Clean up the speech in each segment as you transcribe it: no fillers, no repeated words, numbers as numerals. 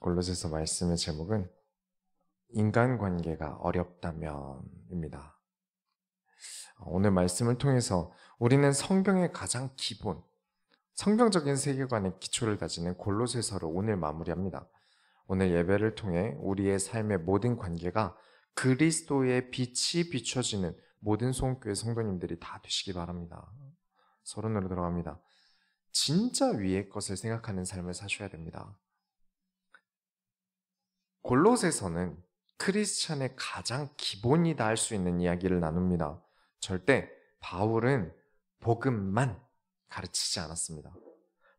골로새서 말씀의 제목은 인간관계가 어렵다면입니다. 오늘 말씀을 통해서 우리는 성경의 가장 기본, 성경적인 세계관의 기초를 다지는 골로새서를 오늘 마무리합니다. 오늘 예배를 통해 우리의 삶의 모든 관계가 그리스도의 빛이 비춰지는 모든 소원교회 성도님들이 다 되시기 바랍니다. 서론으로 들어갑니다. 진짜 위의 것을 생각하는 삶을 사셔야 됩니다. 골로새서는 크리스찬의 가장 기본이다 할 수 있는 이야기를 나눕니다. 절대 바울은 복음만 가르치지 않았습니다.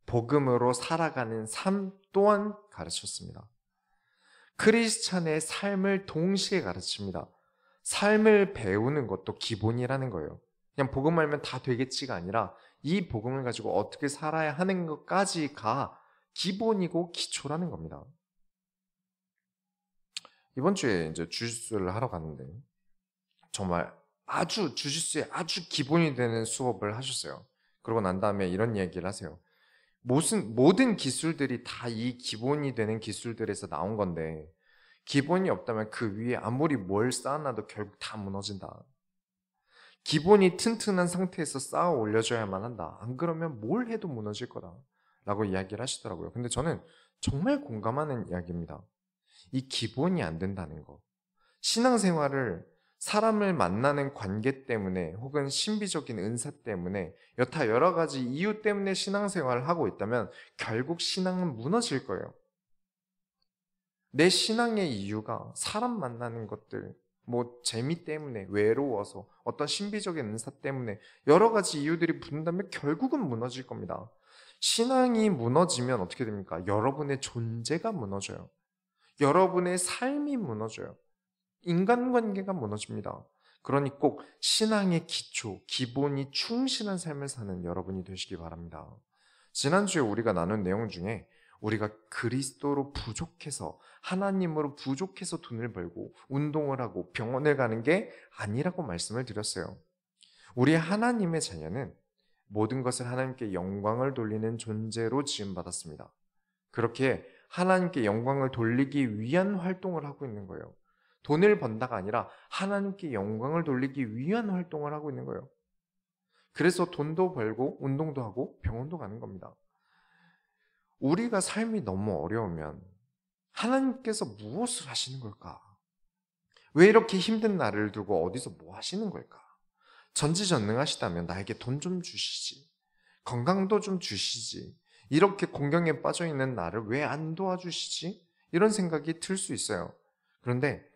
복음으로 살아가는 삶 또한 가르쳤습니다. 크리스찬의 삶을 동시에 가르칩니다. 삶을 배우는 것도 기본이라는 거예요. 그냥 복음 알면 다 되겠지가 아니라 이 복음을 가지고 어떻게 살아야 하는 것까지가 기본이고 기초라는 겁니다. 이번 주에 이제 주짓수를 하러 갔는데 정말 주짓수에 아주 기본이 되는 수업을 하셨어요. 그러고 난 다음에 이런 얘기를 하세요. 모든 기술들이 다 이 기본이 되는 기술들에서 나온 건데 기본이 없다면 그 위에 아무리 뭘 쌓아놔도 결국 다 무너진다. 기본이 튼튼한 상태에서 쌓아 올려줘야만 한다. 안 그러면 뭘 해도 무너질 거다. 라고 이야기를 하시더라고요. 근데 저는 정말 공감하는 이야기입니다. 이 기본이 안 된다는 거. 신앙생활을 사람을 만나는 관계 때문에 혹은 신비적인 은사 때문에 여타 여러 가지 이유 때문에 신앙생활을 하고 있다면 결국 신앙은 무너질 거예요. 내 신앙의 이유가 사람 만나는 것들, 재미 때문에, 외로워서, 어떤 신비적인 은사 때문에 여러 가지 이유들이 붙는다면 결국은 무너질 겁니다. 신앙이 무너지면 어떻게 됩니까? 여러분의 존재가 무너져요. 여러분의 삶이 무너져요. 인간관계가 무너집니다. 그러니 꼭 신앙의 기초, 기본이 충실한 삶을 사는 여러분이 되시기 바랍니다. 지난주에 우리가 나눈 내용 중에 우리가 그리스도로 부족해서, 하나님으로 부족해서 돈을 벌고 운동을 하고 병원을 가는 게 아니라고 말씀을 드렸어요. 우리 하나님의 자녀는 모든 것을 하나님께 영광을 돌리는 존재로 지음받았습니다. 그렇게 하나님께 영광을 돌리기 위한 활동을 하고 있는 거예요. 돈을 번다가 아니라 하나님께 영광을 돌리기 위한 활동을 하고 있는 거예요. 그래서 돈도 벌고 운동도 하고 병원도 가는 겁니다. 우리가 삶이 너무 어려우면 하나님께서 무엇을 하시는 걸까? 왜 이렇게 힘든 나를 두고 어디서 뭐 하시는 걸까? 전지전능하시다면 나에게 돈 좀 주시지. 건강도 좀 주시지. 이렇게 공경에 빠져 있는 나를 왜 안 도와주시지? 이런 생각이 들 수 있어요. 그런데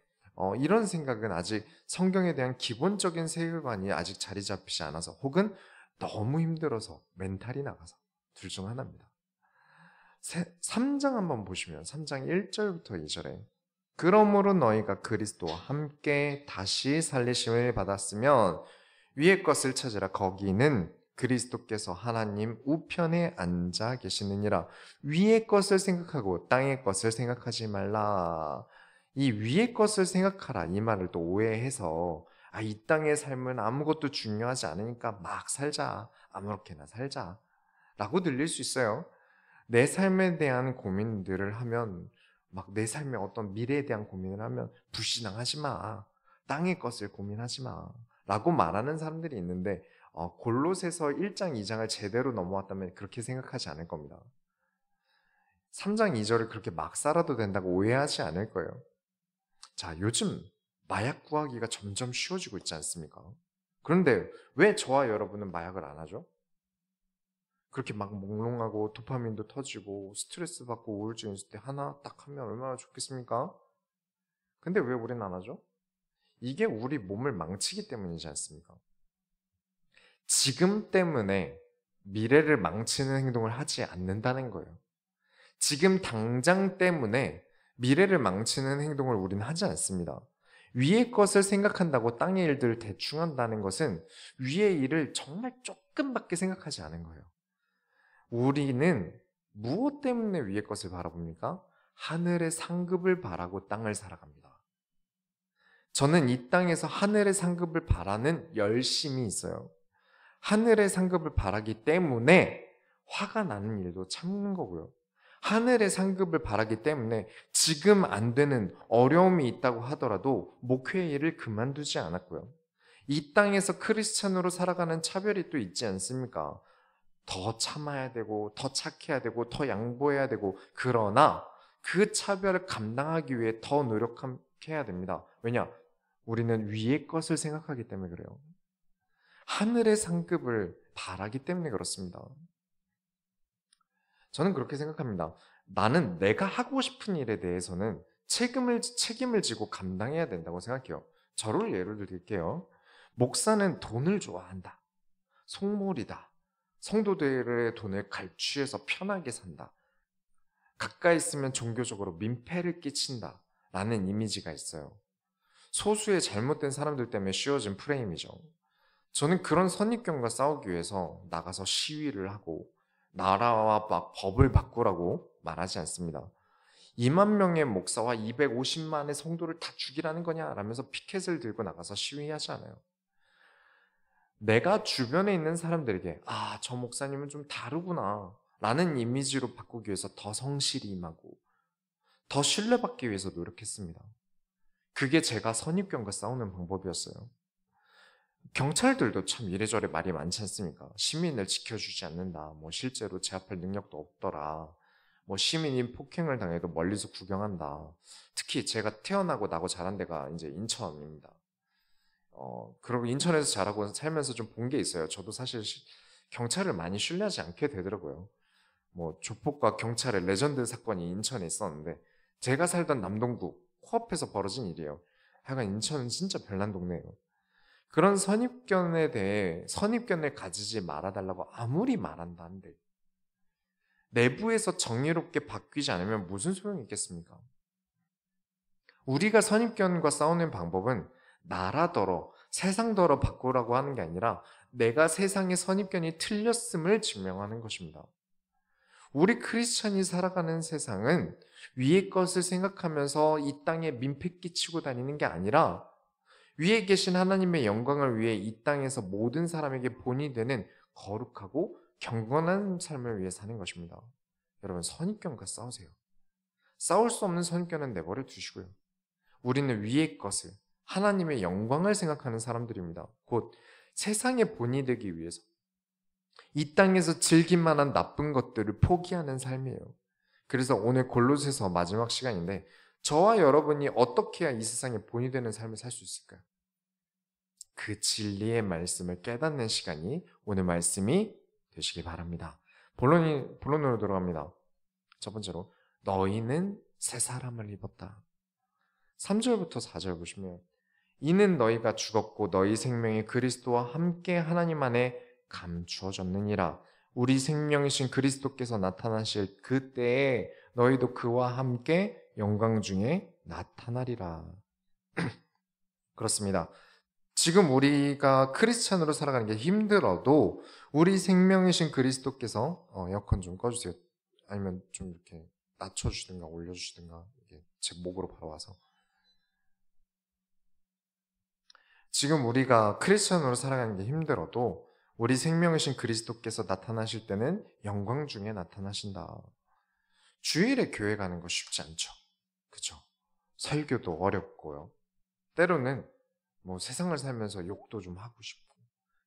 이런 생각은 아직 성경에 대한 기본적인 세계관이 아직 자리 잡히지 않아서 혹은 너무 힘들어서 멘탈이 나가서 둘 중 하나입니다. 3장 한번 보시면 3장 1절부터 2절에 그러므로 너희가 그리스도와 함께 다시 살리심을 받았으면 위의 것을 찾으라. 거기는 그리스도께서 하나님 우편에 앉아 계시느니라. 위의 것을 생각하고 땅의 것을 생각하지 말라. 이 위의 것을 생각하라 이 말을 또 오해해서 이 땅의 삶은 아무것도 중요하지 않으니까 막 살자, 아무렇게나 살자 라고 들릴 수 있어요. 내 삶에 대한 고민들을 하면 막 내 삶의 어떤 미래에 대한 고민을 하면 불신앙하지 마, 땅의 것을 고민하지 마 라고 말하는 사람들이 있는데 골로새서 1장 2장을 제대로 넘어왔다면 그렇게 생각하지 않을 겁니다. 3장 2절을 그렇게 막 살아도 된다고 오해하지 않을 거예요. 자, 요즘 마약 구하기가 점점 쉬워지고 있지 않습니까? 그런데 왜 저와 여러분은 마약을 안 하죠? 그렇게 막 몽롱하고 도파민도 터지고 스트레스 받고 우울증 있을 때 하나 딱 하면 얼마나 좋겠습니까? 근데 왜 우리는 안 하죠? 이게 우리 몸을 망치기 때문이지 않습니까? 지금 때문에 미래를 망치는 행동을 하지 않는다는 거예요. 지금 당장 때문에 미래를 망치는 행동을 우리는 하지 않습니다. 위의 것을 생각한다고 땅의 일들을 대충 한다는 것은 위의 일을 정말 조금밖에 생각하지 않은 거예요. 우리는 무엇 때문에 위의 것을 바라봅니까? 하늘의 상급을 바라고 땅을 살아갑니다. 저는 이 땅에서 하늘의 상급을 바라는 열심이 있어요. 하늘의 상급을 바라기 때문에 화가 나는 일도 참는 거고요. 하늘의 상급을 바라기 때문에 지금 안 되는 어려움이 있다고 하더라도 목회의 일을 그만두지 않았고요. 이 땅에서 크리스찬으로 살아가는 차별이 또 있지 않습니까? 더 참아야 되고, 더 착해야 되고, 더 양보해야 되고, 그러나 그 차별을 감당하기 위해 더 노력해야 됩니다. 왜냐? 우리는 위의 것을 생각하기 때문에 그래요. 하늘의 상급을 바라기 때문에 그렇습니다. 저는 그렇게 생각합니다. 나는 내가 하고 싶은 일에 대해서는 책임을 지고 감당해야 된다고 생각해요. 저를 예를 들게요. 목사는 돈을 좋아한다. 속물이다. 성도들의 돈을 갈취해서 편하게 산다. 가까이 있으면 종교적으로 민폐를 끼친다. 라는 이미지가 있어요. 소수의 잘못된 사람들 때문에 씌워진 프레임이죠. 저는 그런 선입견과 싸우기 위해서 나가서 시위를 하고 나라와 막 법을 바꾸라고 말하지 않습니다. 2만 명의 목사와 250만의 성도를 다 죽이라는 거냐? 라면서 피켓을 들고 나가서 시위하지 않아요. 내가 주변에 있는 사람들에게 저 목사님은 좀 다르구나 라는 이미지로 바꾸기 위해서 더 성실히 임하고 더 신뢰받기 위해서 노력했습니다. 그게 제가 선입견과 싸우는 방법이었어요. 경찰들도 참 이래저래 말이 많지 않습니까? 시민을 지켜주지 않는다. 실제로 제압할 능력도 없더라. 시민이 폭행을 당해도 멀리서 구경한다. 특히 제가 태어나고 나고 자란 데가 이제 인천입니다. 그리고 인천에서 자라고 살면서 좀 본 게 있어요. 저도 사실 경찰을 많이 신뢰하지 않게 되더라고요. 조폭과 경찰의 레전드 사건이 인천에 있었는데 제가 살던 남동구 코앞에서 벌어진 일이에요. 하여간 인천은 진짜 별난 동네예요. 그런 선입견에 대해 선입견을 가지지 말아달라고 아무리 말한다 한들 내부에서 정의롭게 바뀌지 않으면 무슨 소용이 있겠습니까? 우리가 선입견과 싸우는 방법은 나라더러 세상더러 바꾸라고 하는 게 아니라 내가 세상의 선입견이 틀렸음을 증명하는 것입니다. 우리 크리스천이 살아가는 세상은 위의 것을 생각하면서 이 땅에 민폐 끼치고 다니는 게 아니라 위에 계신 하나님의 영광을 위해 이 땅에서 모든 사람에게 본이 되는 거룩하고 경건한 삶을 위해 사는 것입니다. 여러분, 선입견과 싸우세요. 싸울 수 없는 선입견은 내버려 두시고요. 우리는 위의 것을, 하나님의 영광을 생각하는 사람들입니다. 곧 세상의 본이 되기 위해서 이 땅에서 즐길 만한 나쁜 것들을 포기하는 삶이에요. 그래서 오늘 골로새서 마지막 시간인데 저와 여러분이 어떻게 해야 이 세상에 본이 되는 삶을 살 수 있을까요? 그 진리의 말씀을 깨닫는 시간이 오늘 말씀이 되시기 바랍니다. 본론으로 들어갑니다. 첫 번째로 너희는 새 사람을 입었다. 3절부터 4절 보시면 이는 너희가 죽었고 너희 생명이 그리스도와 함께 하나님 안에 감추어졌느니라. 우리 생명이신 그리스도께서 나타나실 그때에 너희도 그와 함께 영광 중에 나타나리라. 그렇습니다. 지금 우리가 크리스찬으로 살아가는 게 힘들어도 우리 생명이신 그리스도께서 에어컨 좀 꺼주세요. 아니면 좀 이렇게 낮춰주시든가 올려주시든가 이게 제 목으로 바로 와서 지금 우리가 크리스찬으로 살아가는 게 힘들어도 우리 생명이신 그리스도께서 나타나실 때는 영광 중에 나타나신다. 주일에 교회 가는 거 쉽지 않죠. 그렇죠? 설교도 어렵고요. 때로는 세상을 살면서 욕도 좀 하고 싶고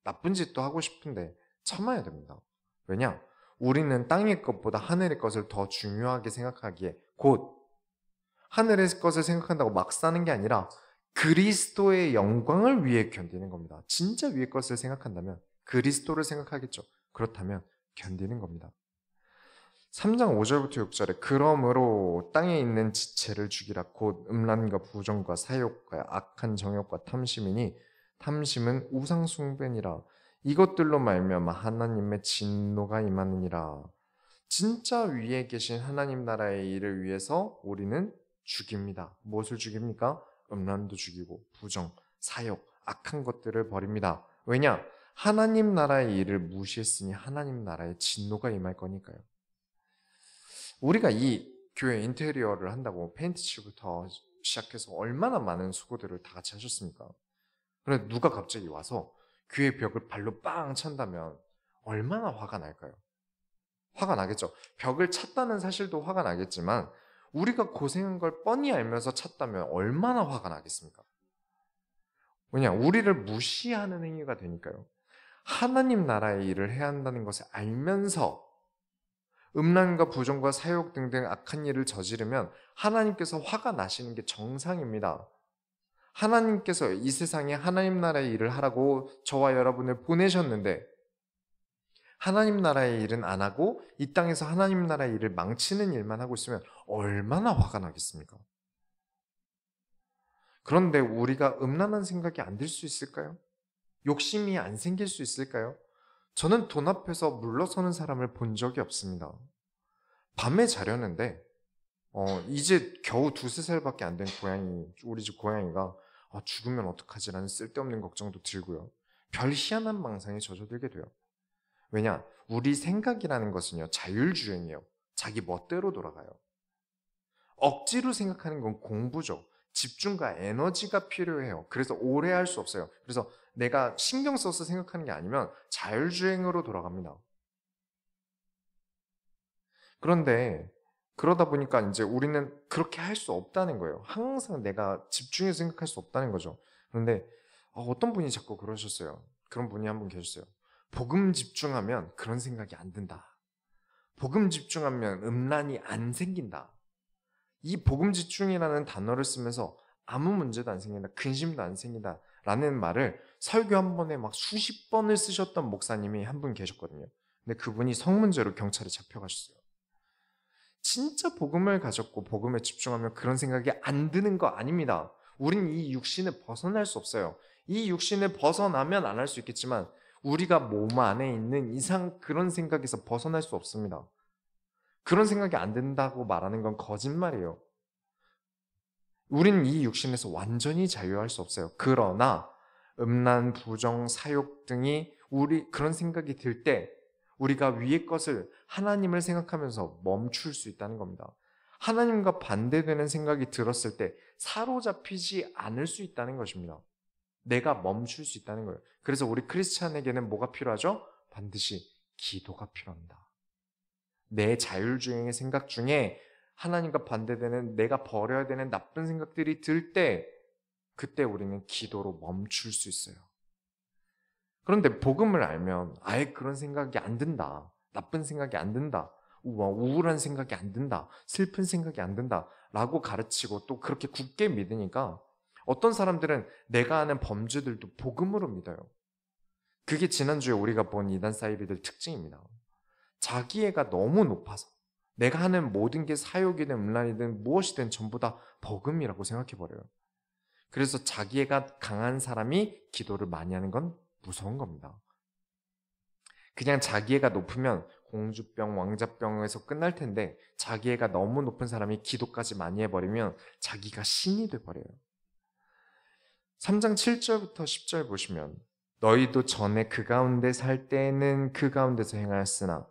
나쁜 짓도 하고 싶은데 참아야 됩니다. 왜냐? 우리는 땅의 것보다 하늘의 것을 더 중요하게 생각하기에 곧 하늘의 것을 생각한다고 막 사는 게 아니라 그리스도의 영광을 위해 견디는 겁니다. 진짜 위의 것을 생각한다면 그리스도를 생각하겠죠. 그렇다면 견디는 겁니다. 3장 5절부터 6절에 그러므로 땅에 있는 지체를 죽이라. 곧 음란과 부정과 사욕과 악한 정욕과 탐심이니 탐심은 우상 숭배니라. 이것들로 말미암아 하나님의 진노가 임하느니라. 진짜 위에 계신 하나님 나라의 일을 위해서 우리는 죽입니다. 무엇을 죽입니까? 음란도 죽이고 부정, 사욕, 악한 것들을 버립니다. 왜냐? 하나님 나라의 일을 무시했으니 하나님 나라의 진노가 임할 거니까요. 우리가 이 교회 인테리어를 한다고 페인트 칠부터 시작해서 얼마나 많은 수고들을 다 같이 하셨습니까? 그런데 누가 갑자기 와서 교회 벽을 발로 빵 찬다면 얼마나 화가 날까요? 화가 나겠죠. 벽을 찼다는 사실도 화가 나겠지만 우리가 고생한 걸 뻔히 알면서 찼다면 얼마나 화가 나겠습니까? 왜냐, 우리를 무시하는 행위가 되니까요. 하나님 나라의 일을 해야 한다는 것을 알면서 음란과 부정과 사욕 등등 악한 일을 저지르면 하나님께서 화가 나시는 게 정상입니다. 하나님께서 이 세상에 하나님 나라의 일을 하라고 저와 여러분을 보내셨는데 하나님 나라의 일은 안 하고 이 땅에서 하나님 나라의 일을 망치는 일만 하고 있으면 얼마나 화가 나겠습니까? 그런데 우리가 음란한 생각이 안 들 수 있을까요? 욕심이 안 생길 수 있을까요? 저는 돈 앞에서 물러서는 사람을 본 적이 없습니다. 밤에 자려는데 이제 겨우 2~3살밖에 안 된 고양이, 우리 집 고양이가 죽으면 어떡하지라는 쓸데없는 걱정도 들고요. 별 희한한 망상에 젖어들게 돼요. 왜냐? 우리 생각이라는 것은요, 자율주행이에요. 자기 멋대로 돌아가요. 억지로 생각하는 건 공부죠. 집중과 에너지가 필요해요. 그래서 오래 할 수 없어요. 그래서 내가 신경 써서 생각하는 게 아니면 자율주행으로 돌아갑니다. 그런데 그러다 보니까 이제 우리는 그렇게 할 수 없다는 거예요. 항상 내가 집중해서 생각할 수 없다는 거죠. 그런데 어떤 분이 자꾸 그러셨어요. 그런 분이 한 분 계셨어요. 복음 집중하면 그런 생각이 안 든다. 복음 집중하면 음란이 안 생긴다. 이 복음 집중이라는 단어를 쓰면서 아무 문제도 안 생긴다. 근심도 안 생긴다. 라는 말을 설교 한 번에 막 수십 번을 쓰셨던 목사님이 한 분 계셨거든요. 근데 그분이 성문제로 경찰에 잡혀가셨어요. 진짜 복음을 가졌고 복음에 집중하면 그런 생각이 안 드는 거 아닙니다. 우린 이 육신을 벗어날 수 없어요. 이 육신을 벗어나면 안 할 수 있겠지만 우리가 몸 안에 있는 이상 그런 생각에서 벗어날 수 없습니다. 그런 생각이 안 든다고 말하는 건 거짓말이에요. 우린 이 육신에서 완전히 자유할 수 없어요. 그러나 음란, 부정, 사욕 등이 그런 생각이 들 때 우리가 위의 것을 하나님을 생각하면서 멈출 수 있다는 겁니다. 하나님과 반대되는 생각이 들었을 때 사로잡히지 않을 수 있다는 것입니다. 내가 멈출 수 있다는 거예요. 그래서 우리 크리스찬에게는 뭐가 필요하죠? 반드시 기도가 필요합니다. 내 자율주행의 생각 중에 하나님과 반대되는 내가 버려야 되는 나쁜 생각들이 들 때 그때 우리는 기도로 멈출 수 있어요. 그런데 복음을 알면 아예 그런 생각이 안 든다. 나쁜 생각이 안 든다. 우울한 생각이 안 든다. 슬픈 생각이 안 든다. 라고 가르치고 또 그렇게 굳게 믿으니까 어떤 사람들은 내가 아는 범죄들도 복음으로 믿어요. 그게 지난주에 우리가 본 이단 사이비들 특징입니다. 자기애가 너무 높아서 내가 하는 모든 게 사욕이든 음란이든 무엇이든 전부 다 복음이라고 생각해버려요. 그래서 자기애가 강한 사람이 기도를 많이 하는 건 무서운 겁니다. 그냥 자기애가 높으면 공주병, 왕자병에서 끝날 텐데 자기애가 너무 높은 사람이 기도까지 많이 해버리면 자기가 신이 돼버려요. 3장 7절부터 10절 보시면 너희도 전에 그 가운데 살 때에는 그 가운데서 행하였으나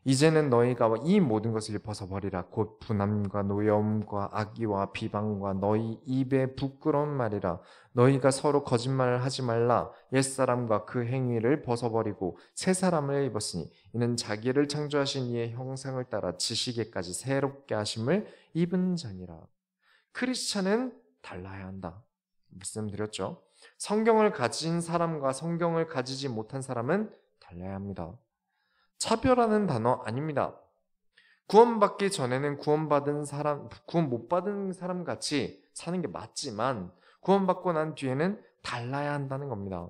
이제는 너희가 이 모든 것을 벗어버리라. 곧 분함과 노여움과 악의와 비방과 너희 입에 부끄러운 말이라. 너희가 서로 거짓말을 하지 말라. 옛사람과 그 행위를 벗어버리고 새 사람을 입었으니 이는 자기를 창조하신 이의 형상을 따라 지식에까지 새롭게 하심을 입은 자니라. 크리스찬은 달라야 한다. 말씀드렸죠. 성경을 가진 사람과 성경을 가지지 못한 사람은 달라야 합니다. 차별하는 단어 아닙니다. 구원받기 전에는 구원 못 받은 사람 같이 사는 게 맞지만 구원받고 난 뒤에는 달라야 한다는 겁니다.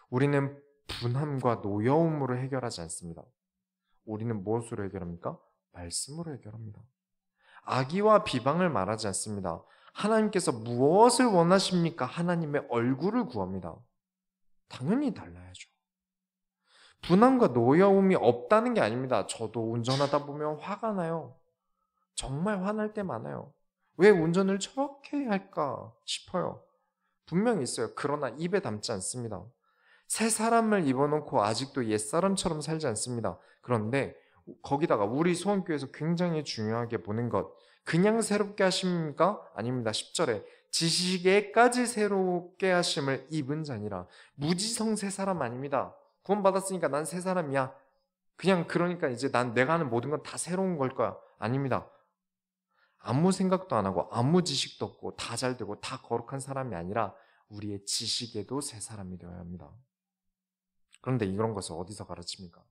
우리는 분함과 노여움으로 해결하지 않습니다. 우리는 무엇으로 해결합니까? 말씀으로 해결합니다. 악의와 비방을 말하지 않습니다. 하나님께서 무엇을 원하십니까? 하나님의 얼굴을 구합니다. 당연히 달라야죠. 분함과 노여움이 없다는 게 아닙니다. 저도 운전하다 보면 화가 나요. 정말 화날 때 많아요. 왜 운전을 저렇게 할까 싶어요. 분명히 있어요. 그러나 입에 담지 않습니다. 새 사람을 입어놓고 아직도 옛사람처럼 살지 않습니다. 그런데 거기다가 우리 소원교회에서 굉장히 중요하게 보는 것, 그냥 새롭게 하십니까? 아닙니다. 10절에 지식에까지 새롭게 하심을 입은 자니라. 무지성 새 사람 아닙니다. 구원받았으니까 난 새 사람이야. 그냥 그러니까 이제 내가 하는 모든 건 다 새로운 걸 거야. 아닙니다. 아무 생각도 안 하고 아무 지식도 없고 다 잘 되고 다 거룩한 사람이 아니라 우리의 지식에도 새 사람이 되어야 합니다. 그런데 이런 것을 어디서 가르칩니까?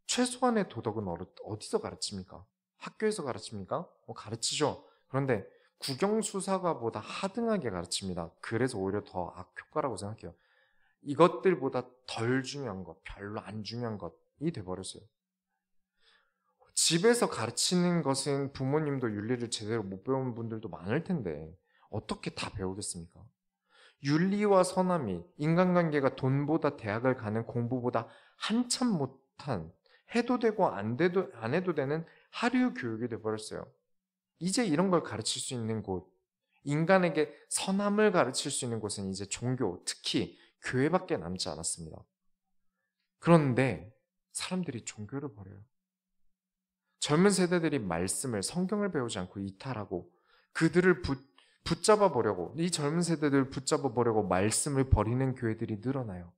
최소한의 도덕은 어디서 가르칩니까? 학교에서 가르칩니까? 가르치죠. 그런데 국영수사과보다 하등하게 가르칩니다. 그래서 오히려 더 악효과라고 생각해요. 이것들보다 덜 중요한 것, 별로 안 중요한 것이 돼버렸어요. 집에서 가르치는 것은 부모님도 윤리를 제대로 못 배운 분들도 많을 텐데 어떻게 다 배우겠습니까? 윤리와 선함이 인간관계가 돈보다 대학을 가는 공부보다 한참 못한 해도 되고 안 해도 되는 하류 교육이 돼버렸어요. 이제 이런 걸 가르칠 수 있는 곳, 인간에게 선함을 가르칠 수 있는 곳은 이제 종교, 특히 교회밖에 남지 않았습니다. 그런데 사람들이 종교를 버려요. 젊은 세대들이 말씀을, 성경을 배우지 않고 이탈하고 그들을 붙잡아 보려고, 이 젊은 세대들을 붙잡아 보려고 말씀을 버리는 교회들이 늘어나요.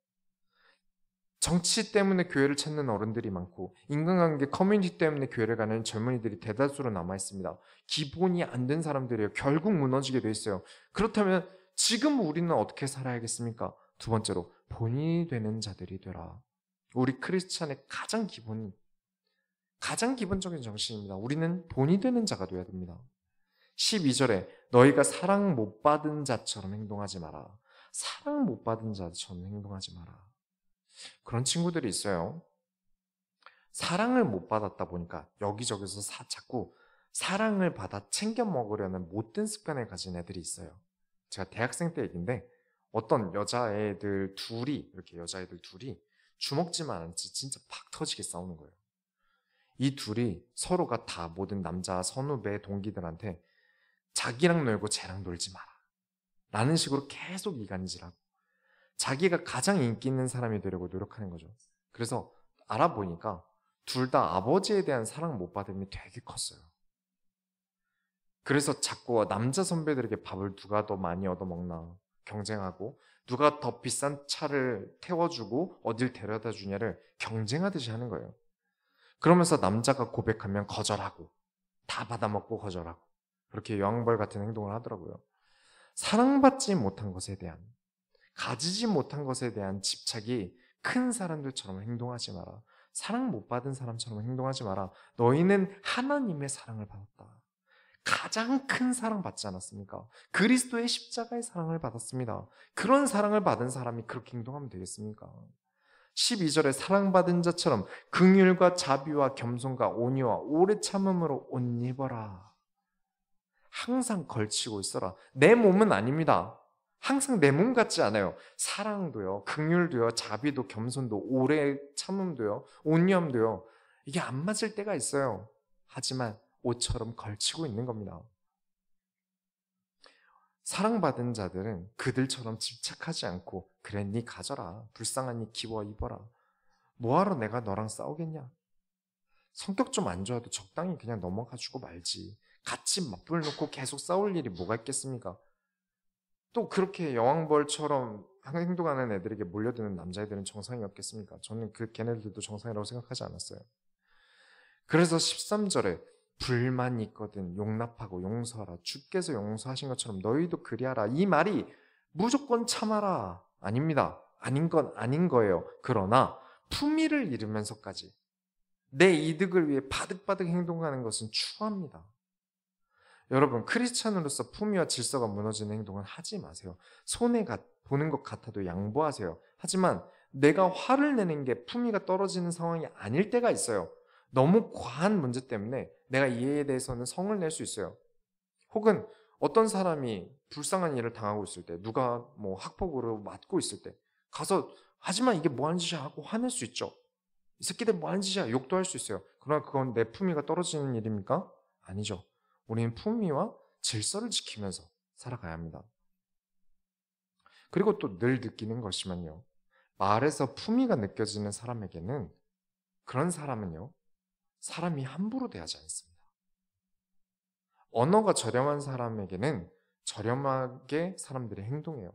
정치 때문에 교회를 찾는 어른들이 많고 인간관계 커뮤니티 때문에 교회를 가는 젊은이들이 대다수로 남아있습니다. 기본이 안 된 사람들이에요. 결국 무너지게 돼 있어요. 그렇다면 지금 우리는 어떻게 살아야겠습니까? 두 번째로 본인이 되는 자들이 되라. 우리 크리스찬의 가장 기본적인 정신입니다. 우리는 본이 되는 자가 되어야 됩니다. 12절에 너희가 사랑 못 받은 자처럼 행동하지 마라. 사랑 못 받은 자처럼 행동하지 마라. 그런 친구들이 있어요. 사랑을 못 받았다 보니까 여기저기서 자꾸 사랑을 받아 챙겨 먹으려는 못된 습관을 가진 애들이 있어요. 제가 대학생 때 얘기인데 어떤 여자애들 둘이 주먹질만 않지 진짜 팍 터지게 싸우는 거예요. 이 둘이 서로가 다 모든 남자 선후배 동기들한테 자기랑 놀고 쟤랑 놀지 마라 라는 식으로 계속 이간질하고 자기가 가장 인기 있는 사람이 되려고 노력하는 거죠. 그래서 알아보니까 둘 다 아버지에 대한 사랑 못 받음이 되게 컸어요. 그래서 자꾸 남자 선배들에게 밥을 누가 더 많이 얻어먹나 경쟁하고 누가 더 비싼 차를 태워주고 어딜 데려다 주냐를 경쟁하듯이 하는 거예요. 그러면서 남자가 고백하면 거절하고 다 받아먹고 거절하고 그렇게 여왕벌 같은 행동을 하더라고요. 사랑받지 못한 것에 대한 가지지 못한 것에 대한 집착이 큰 사람들처럼 행동하지 마라. 사랑 못 받은 사람처럼 행동하지 마라. 너희는 하나님의 사랑을 받았다. 가장 큰 사랑 받지 않았습니까? 그리스도의 십자가의 사랑을 받았습니다. 그런 사랑을 받은 사람이 그렇게 행동하면 되겠습니까? 12절에 사랑받은 자처럼 긍휼과 자비와 겸손과 온유와 오래 참음으로 옷 입어라. 항상 걸치고 있어라. 내 몸은 아닙니다. 항상 내 몸 같지 않아요. 사랑도요, 긍휼도요, 자비도, 겸손도, 오래 참음도요, 온유함도요. 이게 안 맞을 때가 있어요. 하지만 옷처럼 걸치고 있는 겁니다. 사랑받은 자들은 그들처럼 집착하지 않고 그래 네 가져라. 불쌍하니 기워 입어라. 뭐하러 내가 너랑 싸우겠냐. 성격 좀 안 좋아도 적당히 그냥 넘어가주고 말지. 같이 맞불 놓고 계속 싸울 일이 뭐가 있겠습니까? 또 그렇게 여왕벌처럼 행동하는 애들에게 몰려드는 남자애들은 정상이 없겠습니까? 저는 걔네들도 정상이라고 생각하지 않았어요. 그래서 13절에 불만이 있거든 용납하고 용서하라. 주께서 용서하신 것처럼 너희도 그리하라. 이 말이 무조건 참아라. 아닙니다. 아닌 건 아닌 거예요. 그러나 품위를 잃으면서까지 내 이득을 위해 바득바득 행동하는 것은 추합니다. 여러분, 크리스찬으로서 품위와 질서가 무너지는 행동은 하지 마세요. 손해 보는 것 같아도 양보하세요. 하지만 내가 화를 내는 게 품위가 떨어지는 상황이 아닐 때가 있어요. 너무 과한 문제 때문에 내가 이에 대해서는 성을 낼 수 있어요. 혹은 어떤 사람이 불쌍한 일을 당하고 있을 때, 누가 학폭으로 맞고 있을 때 가서 하지만 이게 뭐 하는 짓이야 하고 화낼 수 있죠. 이 새끼들 뭐 하는 짓이야 욕도 할 수 있어요. 그러나 그건 내 품위가 떨어지는 일입니까? 아니죠. 우리는 품위와 질서를 지키면서 살아가야 합니다. 그리고 또 늘 느끼는 것이면요. 말에서 품위가 느껴지는 사람에게는 그런 사람은요. 사람이 함부로 대하지 않습니다. 언어가 저렴한 사람에게는 저렴하게 사람들이 행동해요.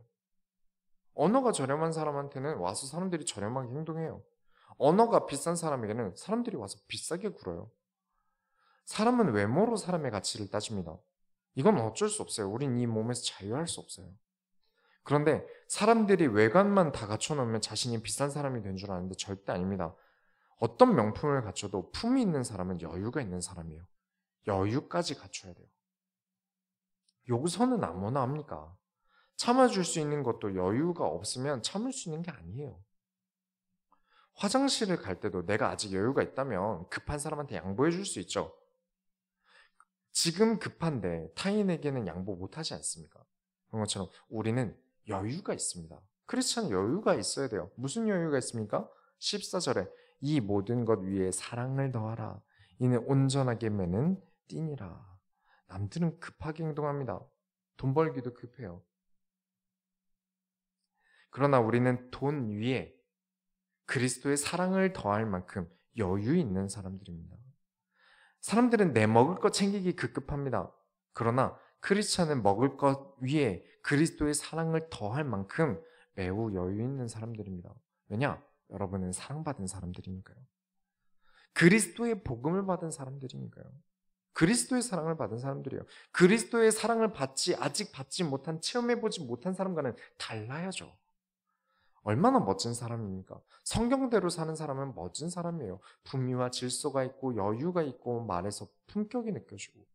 언어가 저렴한 사람한테는 와서 사람들이 저렴하게 행동해요. 언어가 비싼 사람에게는 사람들이 와서 비싸게 굴어요. 사람은 외모로 사람의 가치를 따집니다. 이건 어쩔 수 없어요. 우린 이 몸에서 자유할 수 없어요. 그런데 사람들이 외관만 다 갖춰놓으면 자신이 비싼 사람이 된 줄 아는데 절대 아닙니다. 어떤 명품을 갖춰도 품이 있는 사람은 여유가 있는 사람이에요. 여유까지 갖춰야 돼요. 용서는 아무나 합니까? 참아줄 수 있는 것도 여유가 없으면 참을 수 있는 게 아니에요. 화장실을 갈 때도 내가 아직 여유가 있다면 급한 사람한테 양보해 줄 수 있죠. 지금 급한데 타인에게는 양보 못하지 않습니까? 그런 것처럼 우리는 여유가 있습니다. 크리스찬은 여유가 있어야 돼요. 무슨 여유가 있습니까? 14절에 이 모든 것 위에 사랑을 더하라. 이는 온전하게 매는 띠니라. 남들은 급하게 행동합니다. 돈 벌기도 급해요. 그러나 우리는 돈 위에 그리스도의 사랑을 더할 만큼 여유 있는 사람들입니다. 사람들은 내 먹을 것 챙기기 급급합니다. 그러나 크리스찬은 먹을 것 위에 그리스도의 사랑을 더할 만큼 매우 여유 있는 사람들입니다. 왜냐? 여러분은 사랑받은 사람들이니까요. 그리스도의 복음을 받은 사람들이니까요. 그리스도의 사랑을 받은 사람들이에요. 그리스도의 사랑을 아직 받지 못한, 체험해보지 못한 사람과는 달라야죠. 얼마나 멋진 사람입니까? 성경대로 사는 사람은 멋진 사람이에요. 분위와 질서가 있고 여유가 있고 말에서 품격이 느껴지고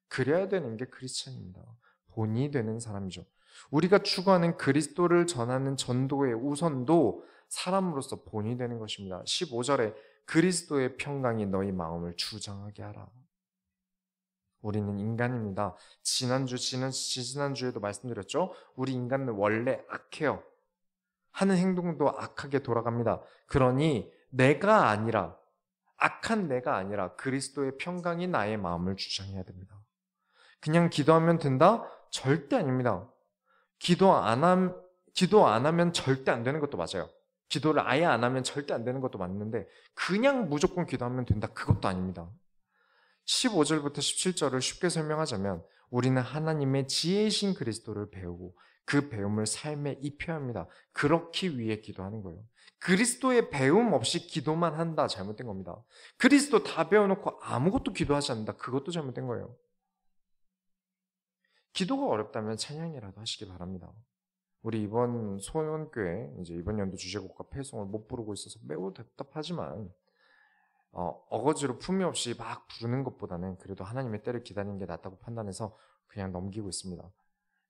그래야 되는 게 크리스찬입니다. 본이 되는 사람이죠. 우리가 추구하는 그리스도를 전하는 전도의 우선도 사람으로서 본이 되는 것입니다. 15절에 그리스도의 평강이 너희 마음을 주장하게 하라. 우리는 인간입니다. 지난주에도 말씀드렸죠? 우리 인간은 원래 악해요. 하는 행동도 악하게 돌아갑니다. 그러니 악한 내가 아니라 그리스도의 평강이 나의 마음을 주장해야 됩니다. 그냥 기도하면 된다? 절대 아닙니다. 기도 안 하면 절대 안 되는 것도 맞아요. 기도를 아예 안 하면 절대 안 되는 것도 맞는데 그냥 무조건 기도하면 된다? 그것도 아닙니다. 15절부터 17절을 쉽게 설명하자면 우리는 하나님의 지혜이신 그리스도를 배우고 그 배움을 삶에 입혀야 합니다. 그렇기 위해 기도하는 거예요. 그리스도의 배움 없이 기도만 한다? 잘못된 겁니다. 그리스도 다 배워놓고 아무것도 기도하지 않는다? 그것도 잘못된 거예요. 기도가 어렵다면 찬양이라도 하시기 바랍니다. 우리 이번 소원교회 이번 연도 주제곡과 패송을 못 부르고 있어서 매우 답답하지만 어거지로 품위 없이 막 부르는 것보다는 그래도 하나님의 때를 기다리는 게 낫다고 판단해서 그냥 넘기고 있습니다.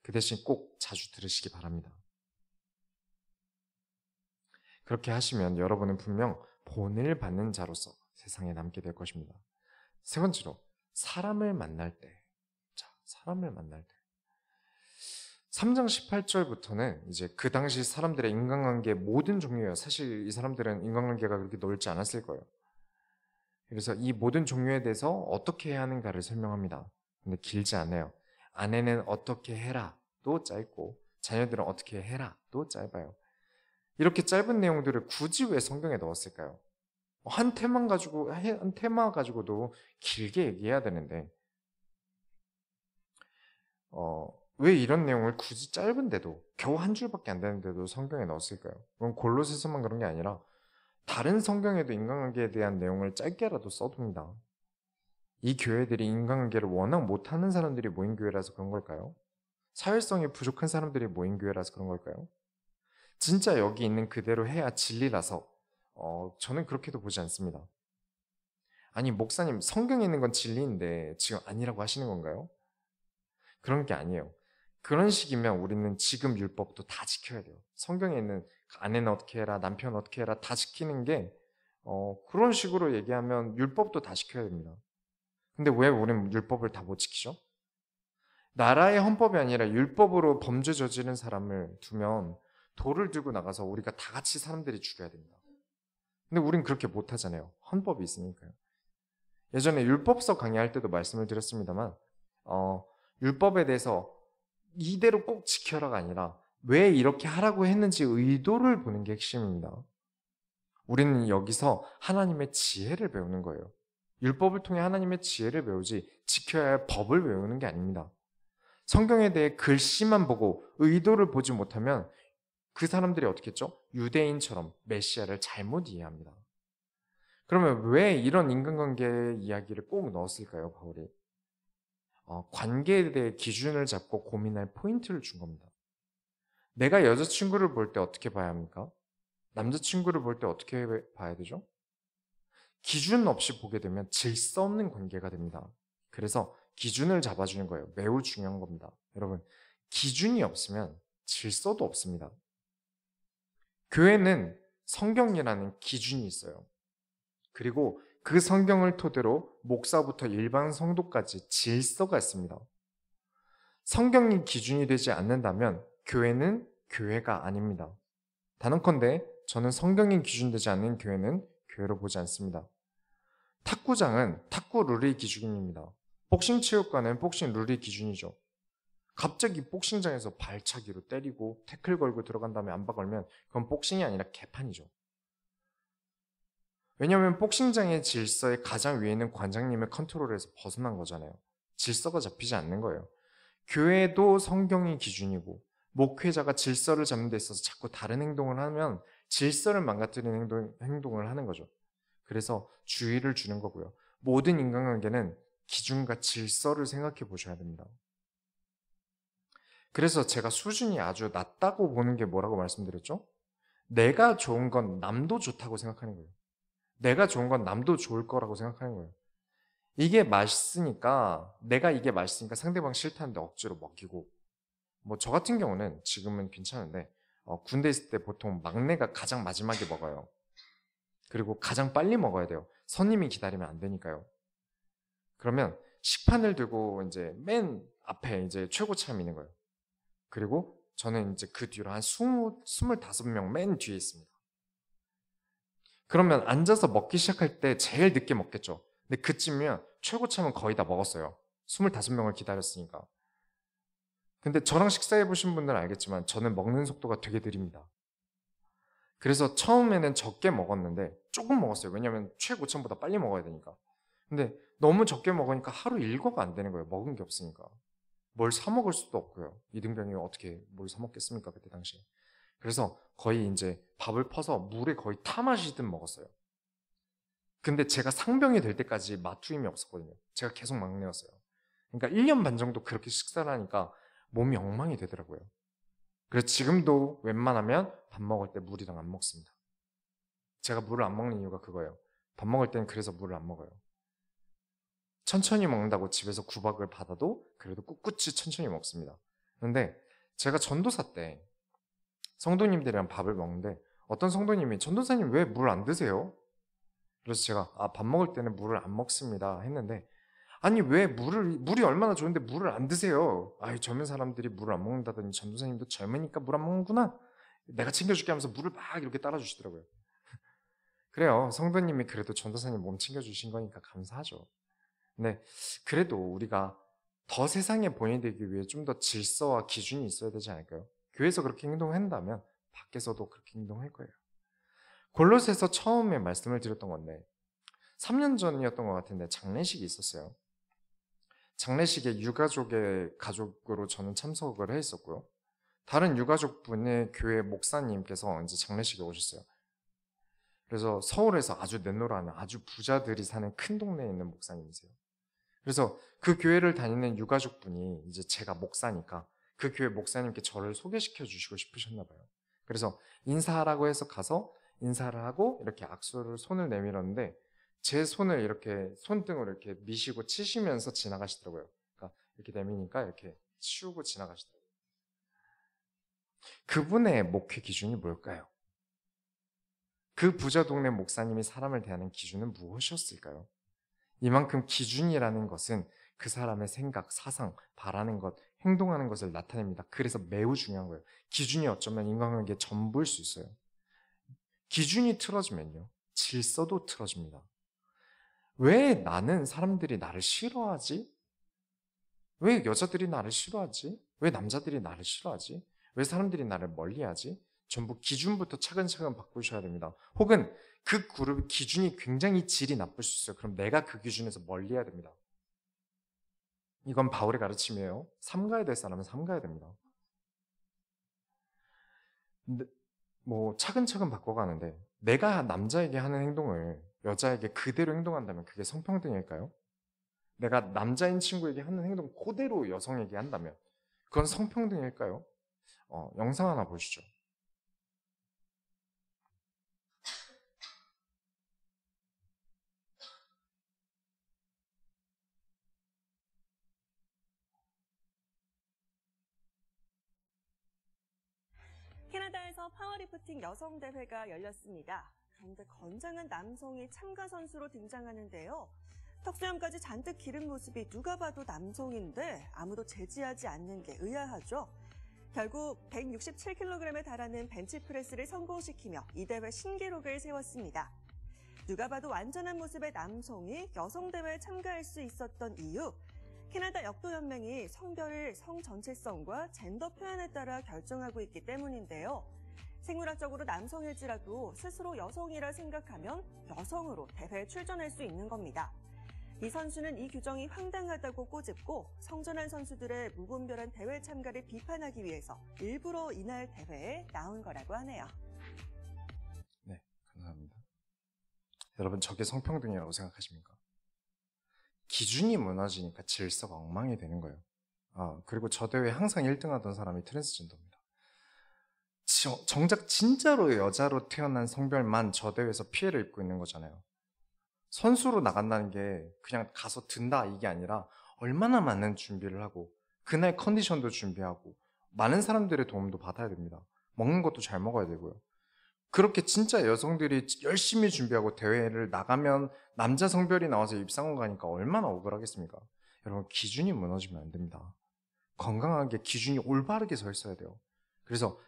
그 대신 꼭 자주 들으시기 바랍니다. 그렇게 하시면 여러분은 분명 본을 받는 자로서 세상에 남게 될 것입니다. 세 번째로 사람을 만날 때 3장 18절부터는 이제 그 당시 사람들의 인간관계 모든 종류예요. 사실 이 사람들은 인간관계가 그렇게 넓지 않았을 거예요. 그래서 이 모든 종류에 대해서 어떻게 해야 하는가를 설명합니다. 근데 길지 않아요. 아내는 어떻게 해라도 짧고 자녀들은 어떻게 해라도 짧아요. 이렇게 짧은 내용들을 굳이 왜 성경에 넣었을까요? 한 테마 가지고도 길게 얘기해야 되는데 왜 이런 내용을 굳이 짧은데도 겨우 한 줄밖에 안 되는데도 성경에 넣었을까요? 그건 골로새서만 그런 게 아니라 다른 성경에도 인간관계에 대한 내용을 짧게라도 써둡니다. 이 교회들이 인간관계를 워낙 못하는 사람들이 모인 교회라서 그런 걸까요? 사회성이 부족한 사람들이 모인 교회라서 그런 걸까요? 진짜 여기 있는 그대로 해야 진리라서 저는 그렇게도 보지 않습니다. 아니 목사님 성경에 있는 건 진리인데 지금 아니라고 하시는 건가요? 그런 게 아니에요. 그런 식이면 우리는 지금 율법도 다 지켜야 돼요. 성경에 있는 아내는 어떻게 해라, 남편 어떻게 해라 다 지키는 게 그런 식으로 얘기하면 율법도 다 지켜야 됩니다. 근데 왜 우리는 율법을 다 못 지키죠? 나라의 헌법이 아니라 율법으로 범죄 저지른 사람을 두면 돌을 들고 나가서 우리가 다 같이 사람들이 죽여야 됩니다. 근데 우린 그렇게 못하잖아요. 헌법이 있으니까요. 예전에 율법서 강의할 때도 말씀을 드렸습니다만 율법에 대해서 이대로 꼭 지켜라가 아니라 왜 이렇게 하라고 했는지 의도를 보는 게 핵심입니다. 우리는 여기서 하나님의 지혜를 배우는 거예요. 율법을 통해 하나님의 지혜를 배우지 지켜야 할 법을 외우는 게 아닙니다. 성경에 대해 글씨만 보고 의도를 보지 못하면 그 사람들이 어떻게 했죠? 유대인처럼 메시아를 잘못 이해합니다. 그러면 왜 이런 인간관계 이야기를 꼭 넣었을까요, 바울이? 관계에 대해 기준을 잡고 고민할 포인트를 준 겁니다. 내가 여자친구를 볼 때 어떻게 봐야 합니까? 남자친구를 볼 때 어떻게 봐야 되죠? 기준 없이 보게 되면 질서 없는 관계가 됩니다. 그래서 기준을 잡아주는 거예요. 매우 중요한 겁니다. 여러분, 기준이 없으면 질서도 없습니다. 교회는 성경이라는 기준이 있어요. 그리고 그 성경을 토대로 목사부터 일반 성도까지 질서가 있습니다. 성경이 기준이 되지 않는다면 교회는 교회가 아닙니다. 단언컨대 저는 성경이 기준되지 않는 교회는 교회로 보지 않습니다. 탁구장은 탁구 룰이 기준입니다. 복싱 체육관은 복싱 룰이 기준이죠. 갑자기 복싱장에서 발차기로 때리고 태클 걸고 들어간 다음에 안바 걸면 그건 복싱이 아니라 개판이죠. 왜냐하면 복싱장의 질서의 가장 위에 있는 관장님의 컨트롤에서 벗어난 거잖아요. 질서가 잡히지 않는 거예요. 교회도 성경이 기준이고 목회자가 질서를 잡는 데 있어서 자꾸 다른 행동을 하면 질서를 망가뜨리는 행동을 하는 거죠. 그래서 주의를 주는 거고요. 모든 인간관계는 기준과 질서를 생각해 보셔야 됩니다. 그래서 제가 수준이 아주 낮다고 보는 게 뭐라고 말씀드렸죠? 내가 좋은 건 남도 좋다고 생각하는 거예요. 내가 좋은 건 남도 좋을 거라고 생각하는 거예요. 이게 맛있으니까 내가 이게 맛있으니까 상대방 싫다는데 억지로 먹이고 뭐 저 같은 경우는 지금은 괜찮은데 군대 있을 때 보통 막내가 가장 마지막에 먹어요. 그리고 가장 빨리 먹어야 돼요. 손님이 기다리면 안 되니까요. 그러면 식판을 들고 이제 맨 앞에 이제 최고참이 있는 거예요. 그리고 저는 이제 그 뒤로 한 25명 맨 뒤에 있습니다. 그러면 앉아서 먹기 시작할 때 제일 늦게 먹겠죠. 근데 그쯤이면 최고참은 거의 다 먹었어요. 25명을 기다렸으니까. 근데 저랑 식사해 보신 분들은 알겠지만 저는 먹는 속도가 되게 느립니다. 그래서 처음에는 적게 먹었는데 조금 먹었어요. 왜냐면 최고참보다 빨리 먹어야 되니까. 근데 너무 적게 먹으니까 하루 일과가 안 되는 거예요. 먹은 게 없으니까. 뭘 사 먹을 수도 없고요. 이등병이 어떻게 뭘 사 먹겠습니까? 그때 당시에. 그래서 거의 이제 밥을 퍼서 물에 거의 타 마시듯 먹었어요. 근데 제가 상병이 될 때까지 맛투임이 없었거든요. 제가 계속 막내였어요. 그러니까 1년 반 정도 그렇게 식사를 하니까 몸이 엉망이 되더라고요. 그래서 지금도 웬만하면 밥 먹을 때 물이랑 안 먹습니다. 제가 물을 안 먹는 이유가 그거예요. 밥 먹을 때는 그래서 물을 안 먹어요. 천천히 먹는다고 집에서 구박을 받아도 그래도 꿋꿋이 천천히 먹습니다. 그런데 제가 전도사 때 성도님들이랑 밥을 먹는데 어떤 성도님이 전도사님 왜 물 안 드세요? 그래서 제가 밥 먹을 때는 물을 안 먹습니다 했는데 아니 왜 물이 얼마나 좋은데 물을 안 드세요? 아이 젊은 사람들이 물을 안 먹는다더니 전도사님도 젊으니까 물 안 먹는구나. 내가 챙겨줄게 하면서 물을 막 이렇게 따라주시더라고요. 그래요. 성도님이 그래도 전도사님 몸 챙겨주신 거니까 감사하죠. 근데 그래도 우리가 더 세상에 본인되기 위해 좀 더 질서와 기준이 있어야 되지 않을까요? 교회에서 그렇게 행동한다면 밖에서도 그렇게 행동할 거예요. 골로새서 처음에 말씀을 드렸던 건데 3년 전이었던 것 같은데 장례식이 있었어요. 장례식에 유가족의 가족으로 저는 참석을 했었고요. 다른 유가족분의 교회 목사님께서 이제 장례식에 오셨어요. 그래서 서울에서 아주 내노라는 아주 부자들이 사는 큰 동네에 있는 목사님이세요. 그래서 그 교회를 다니는 유가족분이 이제 제가 목사니까 그 교회 목사님께 저를 소개시켜 주시고 싶으셨나 봐요. 그래서 인사하라고 해서 가서 인사를 하고 이렇게 악수를 손을 내밀었는데 제 손을 이렇게 손등으로 이렇게 미시고 치시면서 지나가시더라고요. 그러니까 이렇게 내미니까 이렇게 치우고 지나가시더라고요. 그분의 목회 기준이 뭘까요? 그 부자 동네 목사님이 사람을 대하는 기준은 무엇이었을까요? 이만큼 기준이라는 것은 그 사람의 생각, 사상, 바라는 것, 행동하는 것을 나타냅니다. 그래서 매우 중요한 거예요. 기준이 어쩌면 인간관계의 전부일 수 있어요. 기준이 틀어지면요, 질서도 틀어집니다. 왜 나는 사람들이 나를 싫어하지? 왜 여자들이 나를 싫어하지? 왜 남자들이 나를 싫어하지? 왜 사람들이 나를 멀리하지? 전부 기준부터 차근차근 바꾸셔야 됩니다. 혹은 그 그룹의 기준이 굉장히 질이 나쁠 수 있어요. 그럼 내가 그 기준에서 멀리해야 됩니다. 이건 바울의 가르침이에요. 삼가야 될 사람은 삼가야 됩니다. 근데 뭐 차근차근 바꿔가는데 내가 남자에게 하는 행동을 여자에게 그대로 행동한다면 그게 성평등일까요? 내가 남자인 친구에게 하는 행동 그대로 여성에게 한다면 그건 성평등일까요? 영상 하나 보시죠. 캐나다에서 파워리프팅 여성대회가 열렸습니다. 그런데 건장한 남성이 참가 선수로 등장하는데요. 턱수염까지 잔뜩 기른 모습이 누가 봐도 남성인데 아무도 제지하지 않는 게 의아하죠. 결국 167kg에 달하는 벤치프레스를 성공시키며 이 대회 신기록을 세웠습니다. 누가 봐도 완전한 모습의 남성이 여성대회에 참가할 수 있었던 이유, 캐나다 역도연맹이 성별을 성 전체성과 젠더 표현에 따라 결정하고 있기 때문인데요. 생물학적으로 남성일지라도 스스로 여성이라 생각하면 여성으로 대회에 출전할 수 있는 겁니다. 이 선수는 이 규정이 황당하다고 꼬집고 성전환 선수들의 무분별한 대회 참가를 비판하기 위해서 일부러 이날 대회에 나온 거라고 하네요. 네, 감사합니다. 여러분, 저게 성평등이라고 생각하십니까? 기준이 무너지니까 질서가 엉망이 되는 거예요. 그리고 저 대회 항상 1등 하던 사람이 트랜스젠더입니다. 정작 진짜로 여자로 태어난 성별만 저 대회에서 피해를 입고 있는 거잖아요. 선수로 나간다는 게 그냥 가서 든다 이게 아니라 얼마나 많은 준비를 하고 그날 컨디션도 준비하고 많은 사람들의 도움도 받아야 됩니다. 먹는 것도 잘 먹어야 되고요. 그렇게 진짜 여성들이 열심히 준비하고 대회를 나가면 남자 성별이 나와서 입상을 가니까 얼마나 억울하겠습니까? 여러분, 기준이 무너지면 안 됩니다. 건강하게 기준이 올바르게 서 있어야 돼요. 그래서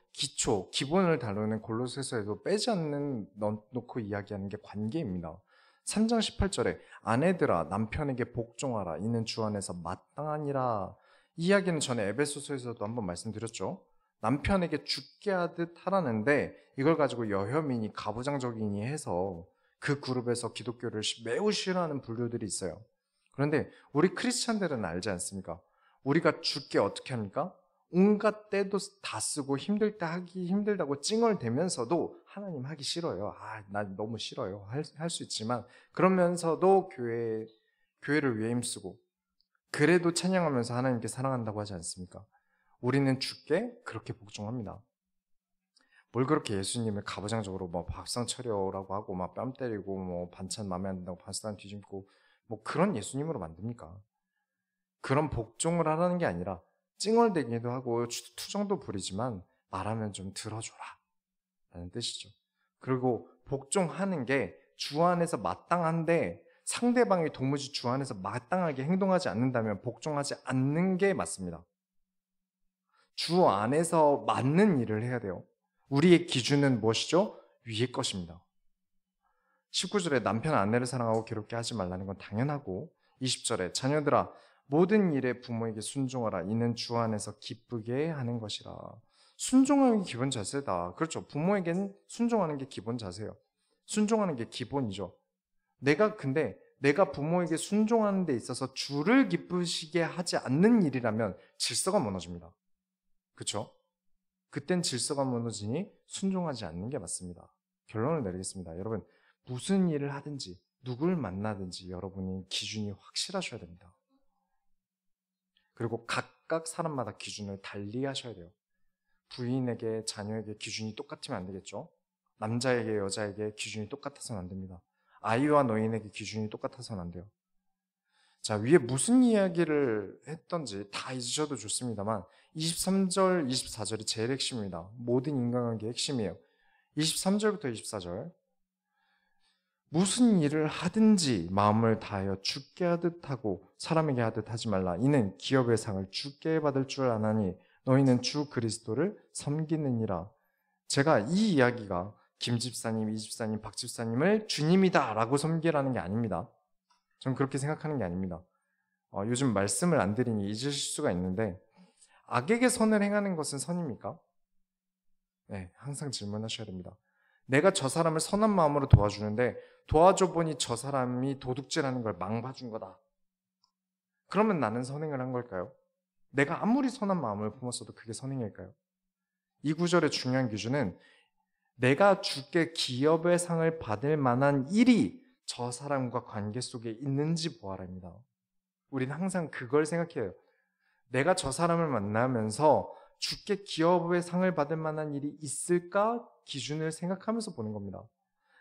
기본을 다루는 골로새서에도 빼지 않는 넣고 이야기하는 게 관계입니다. 3장 18절에 아내들아 남편에게 복종하라 이는 주 안에서 마땅하니라. 이 이야기는 전에 에베소서에서도 한번 말씀드렸죠. 남편에게 죽게 하듯 하라는데 이걸 가지고 여혐이니 가부장적이니 해서 그 그룹에서 기독교를 매우 싫어하는 분류들이 있어요. 그런데 우리 크리스찬들은 알지 않습니까? 우리가 죽게 어떻게 합니까? 온갖 때도 다 쓰고 힘들 때 하기 힘들다고 찡얼대면서도 하나님 하기 싫어요. 나 너무 싫어요. 할 수 있지만 그러면서도 교회를 위해 힘쓰고 그래도 찬양하면서 하나님께 사랑한다고 하지 않습니까? 우리는 주께 그렇게 복종합니다. 뭘 그렇게 예수님을 가부장적으로 밥상 차려라고 하고 뺨 때리고 반찬 마음에 안 든다고 반찬 뒤집고 그런 예수님으로 만듭니까? 그런 복종을 하라는 게 아니라 찡얼대기도 하고 투정도 부리지만 말하면 좀 들어줘라 라는 뜻이죠. 그리고 복종하는 게 주 안에서 마땅한데 상대방이 도무지 주 안에서 마땅하게 행동하지 않는다면 복종하지 않는 게 맞습니다. 주 안에서 맞는 일을 해야 돼요. 우리의 기준은 무엇이죠? 위의 것입니다. 19절에 남편 아내를 사랑하고 괴롭게 하지 말라는 건 당연하고 20절에 자녀들아 모든 일에 부모에게 순종하라 이는 주 안에서 기쁘게 하는 것이라. 순종하는 게 기본 자세다. 그렇죠. 부모에게는 순종하는 게 기본 자세예요. 순종하는 게 기본이죠. 내가 부모에게 순종하는 데 있어서 주를 기쁘시게 하지 않는 일이라면 질서가 무너집니다. 그렇죠? 그땐 질서가 무너지니 순종하지 않는 게 맞습니다. 결론을 내리겠습니다. 여러분, 무슨 일을 하든지 누굴 만나든지 여러분이 기준이 확실하셔야 됩니다. 그리고 각각 사람마다 기준을 달리 하셔야 돼요. 부인에게 자녀에게 기준이 똑같으면 안 되겠죠? 남자에게 여자에게 기준이 똑같아서는 안 됩니다. 아이와 노인에게 기준이 똑같아서는 안 돼요. 자, 위에 무슨 이야기를 했던지 다 잊으셔도 좋습니다만 23절, 24절이 제일 핵심입니다. 모든 인간관계의 핵심이에요. 23절부터 24절 무슨 일을 하든지 마음을 다하여 주께 하듯 하고 사람에게 하듯 하지 말라. 이는 기업의 상을 주께 받을 줄 아나니 너희는 주 그리스도를 섬기느니라. 제가 이 이야기가 김 집사님, 이 집사님, 박 집사님을 주님이다 라고 섬기라는 게 아닙니다. 저는 그렇게 생각하는 게 아닙니다. 요즘 말씀을 안 드리니 잊으실 수가 있는데 악에게 선을 행하는 것은 선입니까? 네, 항상 질문하셔야 됩니다. 내가 저 사람을 선한 마음으로 도와주는데 도와줘 보니 저 사람이 도둑질하는 걸 망봐준 거다. 그러면 나는 선행을 한 걸까요? 내가 아무리 선한 마음을 품었어도 그게 선행일까요? 이 구절의 중요한 기준은 내가 주께 기업의 상을 받을 만한 일이 저 사람과 관계 속에 있는지 보아라입니다. 우리는 항상 그걸 생각해요. 내가 저 사람을 만나면서 주께 기업의 상을 받을 만한 일이 있을까 기준을 생각하면서 보는 겁니다.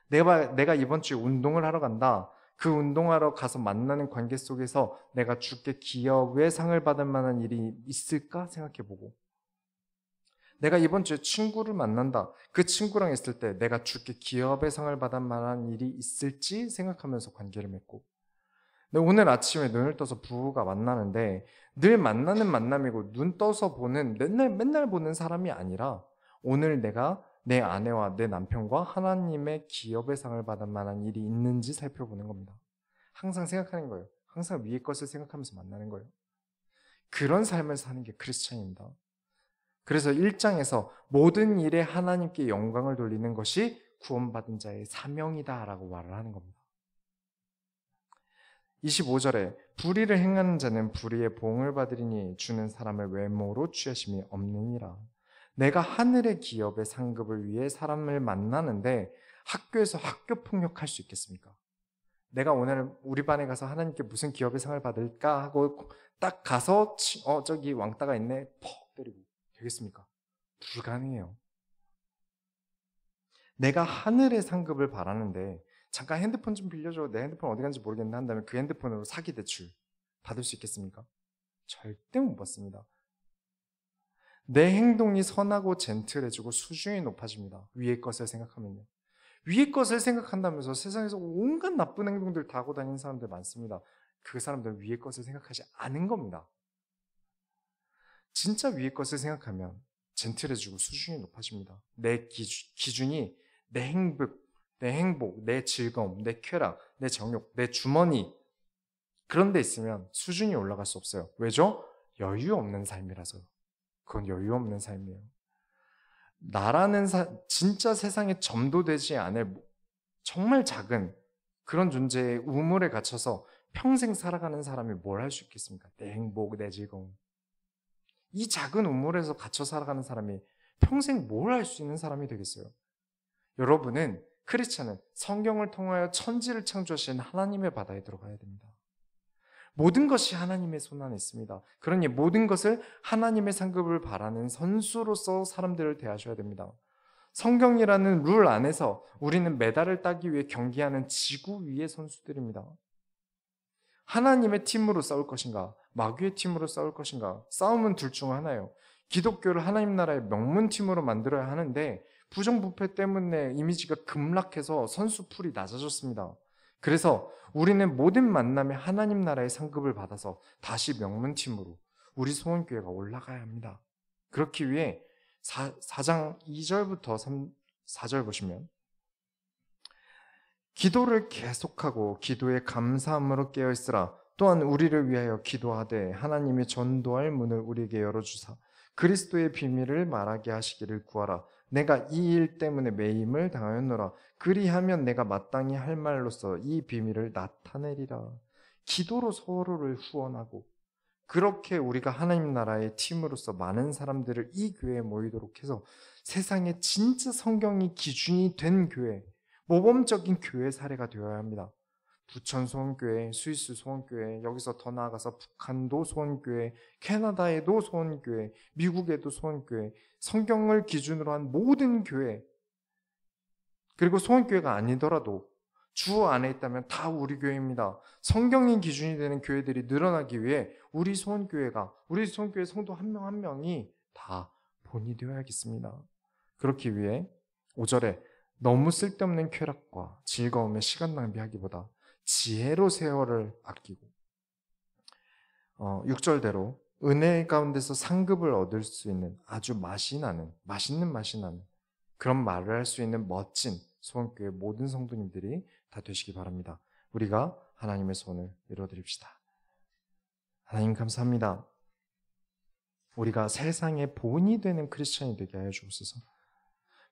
내가 이번 주에 운동을 하러 간다. 그 운동하러 가서 만나는 관계 속에서 내가 주께 기업의 상을 받을 만한 일이 있을까 생각해보고, 내가 이번 주에 친구를 만난다. 그 친구랑 있을 때 내가 주께 기업의 상을 받을 만한 일이 있을지 생각하면서 관계를 맺고, 근데 오늘 아침에 눈을 떠서 부부가 만나는데 늘 만나는 만남이고 눈 떠서 보는 맨날 보는 사람이 아니라 오늘 내가 내 아내와 내 남편과 하나님의 기업의 상을 받을 만한 일이 있는지 살펴보는 겁니다. 항상 생각하는 거예요. 항상 위의 것을 생각하면서 만나는 거예요. 그런 삶을 사는 게 크리스찬입니다. 그래서 1장에서 모든 일에 하나님께 영광을 돌리는 것이 구원받은 자의 사명이다라고 말을 하는 겁니다. 25절에 불의를 행하는 자는 불의의 보응을 받으리니 주는 사람을 외모로 취하심이 없느니라. 내가 하늘의 기업의 상급을 위해 사람을 만나는데 학교에서 학교 폭력할 수 있겠습니까? 내가 오늘 우리 반에 가서 하나님께 무슨 기업의 상을 받을까 하고 딱 가서 저기 왕따가 있네 퍽 때리고 되겠습니까? 불가능해요. 내가 하늘의 상급을 바라는데 잠깐 핸드폰 좀 빌려줘. 내 핸드폰 어디 간지 모르겠는데 한다면 그 핸드폰으로 사기 대출 받을 수 있겠습니까? 절대 못 받습니다. 내 행동이 선하고 젠틀해지고 수준이 높아집니다. 위의 것을 생각하면요. 위의 것을 생각한다면서 세상에서 온갖 나쁜 행동들 다 하고 다니는 사람들 많습니다. 그 사람들은 위의 것을 생각하지 않은 겁니다. 진짜 위의 것을 생각하면 젠틀해지고 수준이 높아집니다. 내 기준이 내 행복, 내 즐거움, 내 쾌락, 내 정욕, 내 주머니 그런 데 있으면 수준이 올라갈 수 없어요. 왜죠? 여유 없는 삶이라서요. 그건 여유 없는 삶이에요. 나라는 진짜 세상에 점도되지 않을 정말 작은 그런 존재의 우물에 갇혀서 평생 살아가는 사람이 뭘 할 수 있겠습니까? 내 행복, 내 즐거움. 이 작은 우물에서 갇혀 살아가는 사람이 평생 뭘 할 수 있는 사람이 되겠어요? 여러분은 크리스찬은 성경을 통하여 천지를 창조하신 하나님의 바다에 들어가야 됩니다. 모든 것이 하나님의 손 안에 있습니다. 그러니 모든 것을 하나님의 상급을 바라는 선수로서 사람들을 대하셔야 됩니다. 성경이라는 룰 안에서 우리는 메달을 따기 위해 경기하는 지구 위의 선수들입니다. 하나님의 팀으로 싸울 것인가? 마귀의 팀으로 싸울 것인가? 싸움은 둘 중 하나예요. 기독교를 하나님 나라의 명문팀으로 만들어야 하는데 부정부패 때문에 이미지가 급락해서 선수풀이 낮아졌습니다. 그래서 우리는 모든 만남에 하나님 나라의 상급을 받아서 다시 명문팀으로 우리 소원교회가 올라가야 합니다. 그렇기 위해 4장 2절부터 4절 보시면 기도를 계속하고 기도에 감사함으로 깨어있으라. 또한 우리를 위하여 기도하되 하나님이 전도할 문을 우리에게 열어주사 그리스도의 비밀을 말하게 하시기를 구하라. 내가 이 일 때문에 매임을 당하였노라. 그리하면 내가 마땅히 할 말로써 이 비밀을 나타내리라. 기도로 서로를 후원하고 그렇게 우리가 하나님 나라의 팀으로서 많은 사람들을 이 교회에 모이도록 해서 세상에 진짜 성경이 기준이 된 교회, 모범적인 교회 사례가 되어야 합니다. 부천 소원교회, 스위스 소원교회, 여기서 더 나아가서 북한도 소원교회, 캐나다에도 소원교회, 미국에도 소원교회, 성경을 기준으로 한 모든 교회, 그리고 소원교회가 아니더라도 주 안에 있다면 다 우리 교회입니다. 성경이 기준이 되는 교회들이 늘어나기 위해 우리 소원교회 성도 한 명 한 명이 다 본이 되어야겠습니다. 그렇기 위해 5절에 너무 쓸데없는 쾌락과 즐거움에 시간 낭비하기보다 지혜로 세월을 아끼고 6절대로 은혜 가운데서 상급을 얻을 수 있는 아주 맛있는 맛이 나는 그런 말을 할 수 있는 멋진 소원교회 모든 성도님들이 다 되시기 바랍니다. 우리가 하나님의 소원을 이루어드립시다. 하나님 감사합니다. 우리가 세상의 본이 되는 크리스찬이 되게 하여 주옵소서.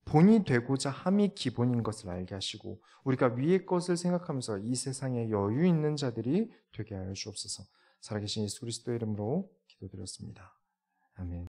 본이 되고자 함이 기본인 것을 알게 하시고 우리가 위의 것을 생각하면서 이 세상에 여유 있는 자들이 되게 하여 주옵소서. 살아계신 예수 그리스도의 이름으로 기도드렸습니다. 아멘.